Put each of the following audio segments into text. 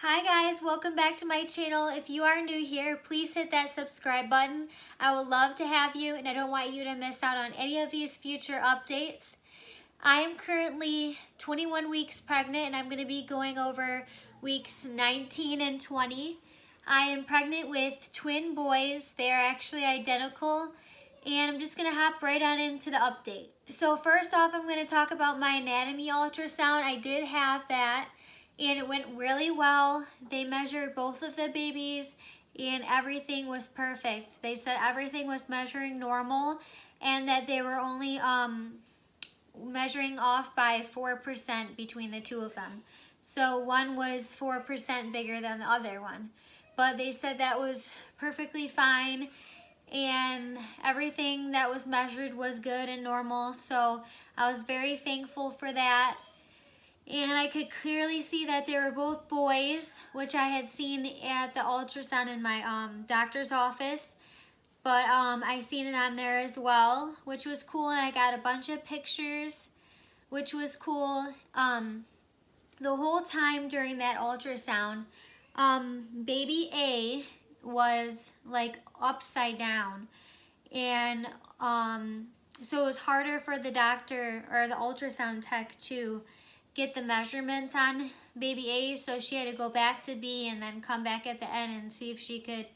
Hi guys, welcome back to my channel. If you are new here, please hit that subscribe button. I would love to have you and I don't want you to miss out on any of these future updates. I am currently 21 weeks pregnant and I'm going to be going over weeks 19 and 20. I am pregnant with twin boys. They are actually identical and I'm just going to hop right on into the update. So first off, I'm going to talk about my anatomy ultrasound. I did have that. And it went really well. They measured both of the babies and everything was perfect. They said everything was measuring normal and that they were only measuring off by 4% between the two of them. So one was 4% bigger than the other one. But they said that was perfectly fine and everything that was measured was good and normal. So I was very thankful for that. And I could clearly see that they were both boys, which I had seen at the ultrasound in my doctor's office. But I seen it on there as well, which was cool. And I got a bunch of pictures, which was cool. The whole time during that ultrasound, baby A was like upside down. And so it was harder for the doctor or the ultrasound tech to get the measurements on baby A, so she had to go back to B and then come back at the end and see if she could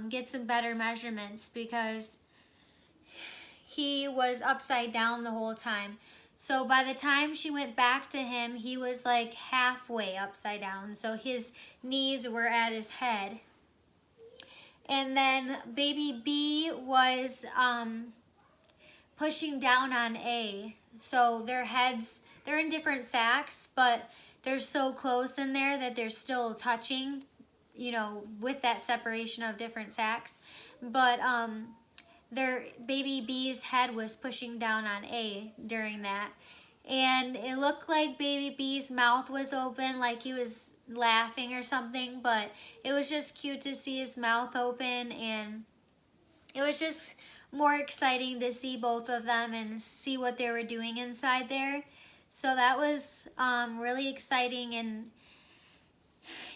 get some better measurements because he was upside down the whole time. So by the time she went back to him, he was like halfway upside down, so his knees were at his head. And then baby B was pushing down on A, so their heads, they're in different sacks, but they're so close in there that they're still touching, you know, with that separation of different sacks. But their baby B's head was pushing down on A during that. And it looked like baby B's mouth was open, like he was laughing or something, but it was just cute to see his mouth open, and it was just more exciting to see both of them and see what they were doing inside there. So that was really exciting, and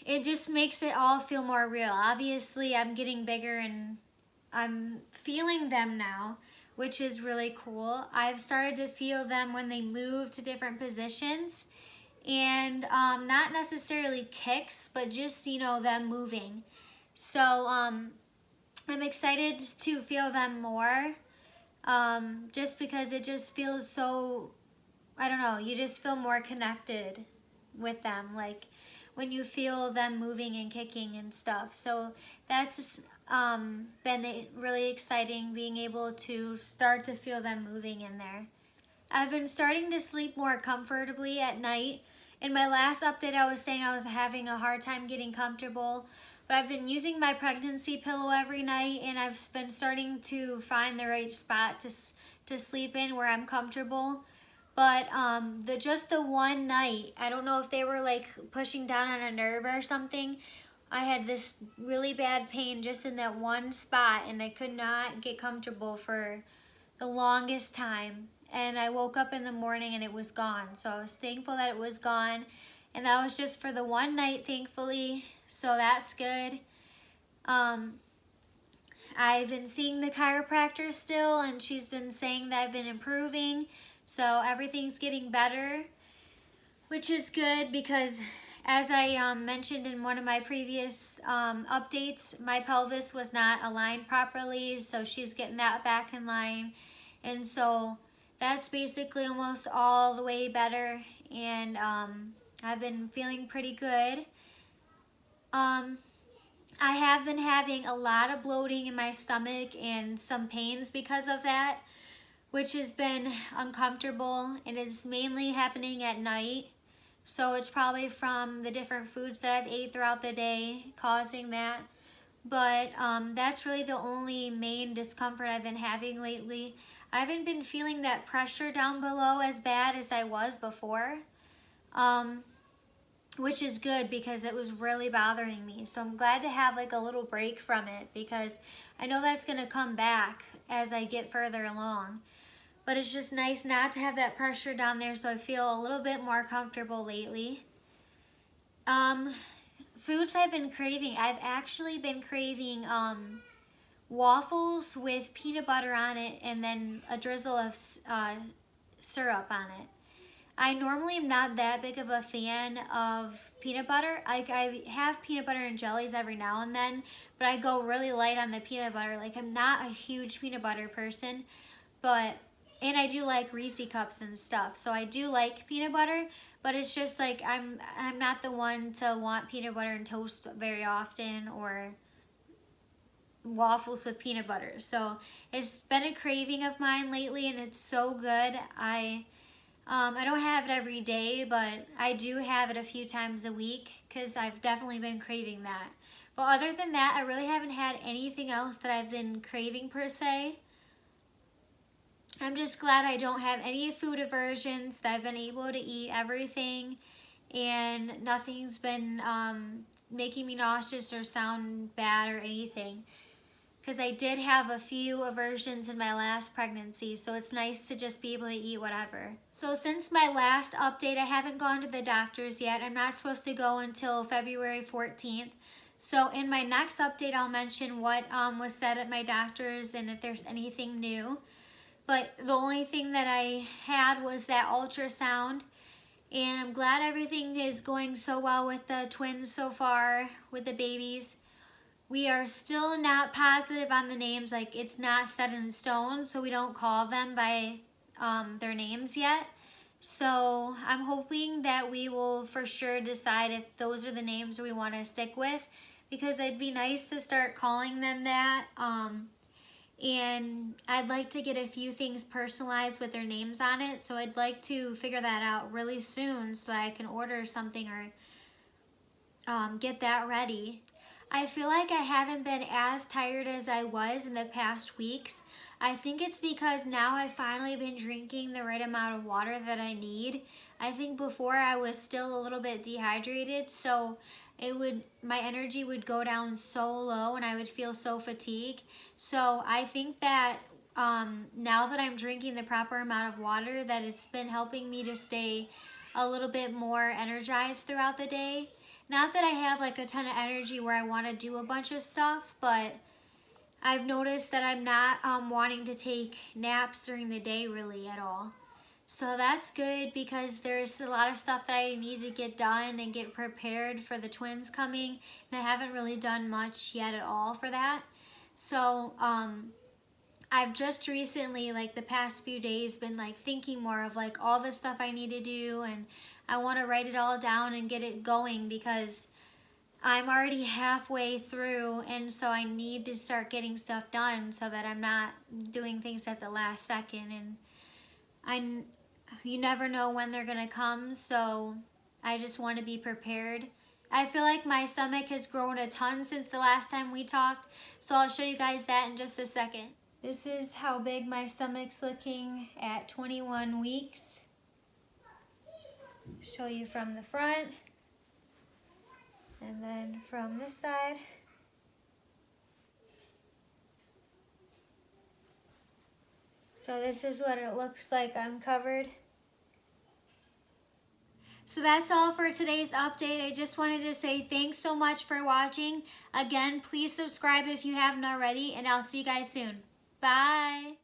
it just makes it all feel more real. Obviously, I'm getting bigger and I'm feeling them now, which is really cool. I've started to feel them when they move to different positions, and not necessarily kicks, but just, you know, them moving. So I'm excited to feel them more, just because it just feels so, I don't know, you just feel more connected with them, like when you feel them moving and kicking and stuff. So that's been really exciting, being able to start to feel them moving in there. I've been starting to sleep more comfortably at night. In my last update, I was saying I was having a hard time getting comfortable, but I've been using my pregnancy pillow every night, and I've been starting to find the right spot to sleep in where I'm comfortable. But just the one night, I don't know if they were like pushing down on a nerve or something, I had this really bad pain just in that one spot, and I could not get comfortable for the longest time. And I woke up in the morning and it was gone. So I was thankful that it was gone. And that was just for the one night, thankfully. So that's good. I've been seeing the chiropractor still, and she's been saying that I've been improving. So everything's getting better, which is good because, as I mentioned in one of my previous updates, my pelvis was not aligned properly, so she's getting that back in line. And so that's basically almost all the way better, and I've been feeling pretty good. I have been having a lot of bloating in my stomach and some pains because of that, which has been uncomfortable, and it's mainly happening at night. So it's probably from the different foods that I've ate throughout the day causing that. But that's really the only main discomfort I've been having lately. I haven't been feeling that pressure down below as bad as I was before, which is good because it was really bothering me. So I'm glad to have like a little break from it, because I know that's going to come back as I get further along. But it's just nice not to have that pressure down there, so I feel a little bit more comfortable lately. foods I've been craving, I've actually been craving waffles with peanut butter on it and then a drizzle of syrup on it. I normally am not that big of a fan of peanut butter. Like, I have peanut butter and jellies every now and then, but I go really light on the peanut butter. Like, I'm not a huge peanut butter person, and I do like Reese cups and stuff. So I do like peanut butter, but it's just like I'm not the one to want peanut butter and toast very often, or waffles with peanut butter. So it's been a craving of mine lately, and it's so good. I don't have it every day, but I do have it a few times a week because I've definitely been craving that. But other than that, I really haven't had anything else that I've been craving per se. I'm just glad I don't have any food aversions, that I've been able to eat everything, and nothing's been making me nauseous or sound bad or anything. Because I did have a few aversions in my last pregnancy, so it's nice to just be able to eat whatever. So since my last update, I haven't gone to the doctors yet. I'm not supposed to go until February 14th. So in my next update, I'll mention what was said at my doctor's and if there's anything new. But the only thing that I had was that ultrasound, and I'm glad everything is going so well with the twins so far, with the babies. We are still not positive on the names, like it's not set in stone, so we don't call them by their names yet. So I'm hoping that we will for sure decide if those are the names we want to stick with, because it'd be nice to start calling them that. And I'd like to get a few things personalized with their names on it, so I'd like to figure that out really soon so that I can order something or get that ready. I feel like I haven't been as tired as I was in the past weeks. I think it's because now I've finally been drinking the right amount of water that I need. I think before I was still a little bit dehydrated, so my energy would go down so low and I would feel so fatigued. So I think that now that I'm drinking the proper amount of water, that it's been helping me to stay a little bit more energized throughout the day. Not that I have like a ton of energy where I want to do a bunch of stuff, but I've noticed that I'm not wanting to take naps during the day really at all. So that's good, because there's a lot of stuff that I need to get done and get prepared for the twins coming, and I haven't really done much yet at all for that. So I've just recently, like the past few days, been like thinking more of like all the stuff I need to do, and I want to write it all down and get it going, because I'm already halfway through, and so I need to start getting stuff done so that I'm not doing things at the last second, and you never know when they're gonna come, so I just want to be prepared. I feel like my stomach has grown a ton since the last time we talked, so I'll show you guys that in just a second. This is how big my stomach's looking at 21 weeks. Show you from the front, and then from this side. So this is what it looks like uncovered. So that's all for today's update. I just wanted to say thanks so much for watching. Again, please subscribe if you haven't already, and I'll see you guys soon. Bye.